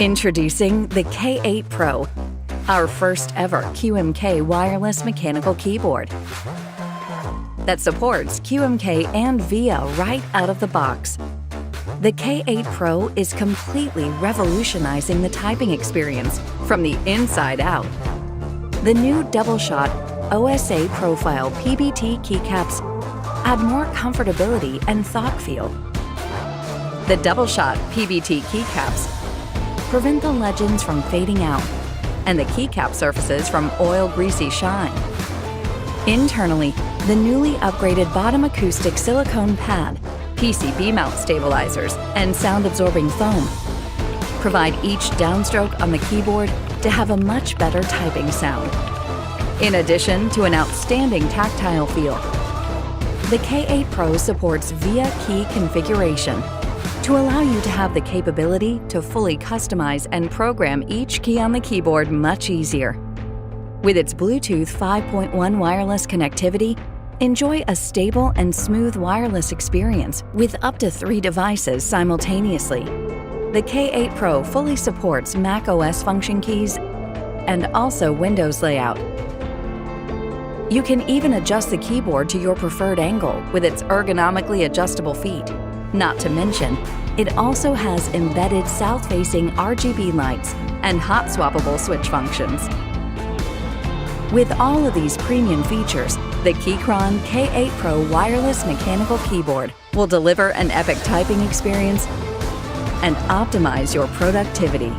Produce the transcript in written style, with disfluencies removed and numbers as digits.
Introducing the K8 Pro, our first ever QMK wireless mechanical keyboard that supports QMK and VIA right out of the box. The K8 Pro is completely revolutionizing the typing experience from the inside out. The new double-shot OSA profile PBT keycaps add more comfortability and thought feel. The double-shot PBT keycaps prevent the legends from fading out and the keycap surfaces from oil-greasy shine. Internally, the newly upgraded bottom acoustic silicone pad, PCB mount stabilizers, and sound-absorbing foam provide each downstroke on the keyboard to have a much better typing sound. In addition to an outstanding tactile feel, the K8 Pro supports VIA key configuration to allow you to have the capability to fully customize and program each key on the keyboard much easier. With its Bluetooth 5.1 wireless connectivity, enjoy a stable and smooth wireless experience with up to 3 devices simultaneously. The K8 Pro fully supports Mac OS function keys and also Windows layout. You can even adjust the keyboard to your preferred angle with its ergonomically adjustable feet. Not to mention, it also has embedded south-facing RGB lights and hot-swappable switch functions. With all of these premium features, the Keychron K8 Pro wireless mechanical keyboard will deliver an epic typing experience and optimize your productivity.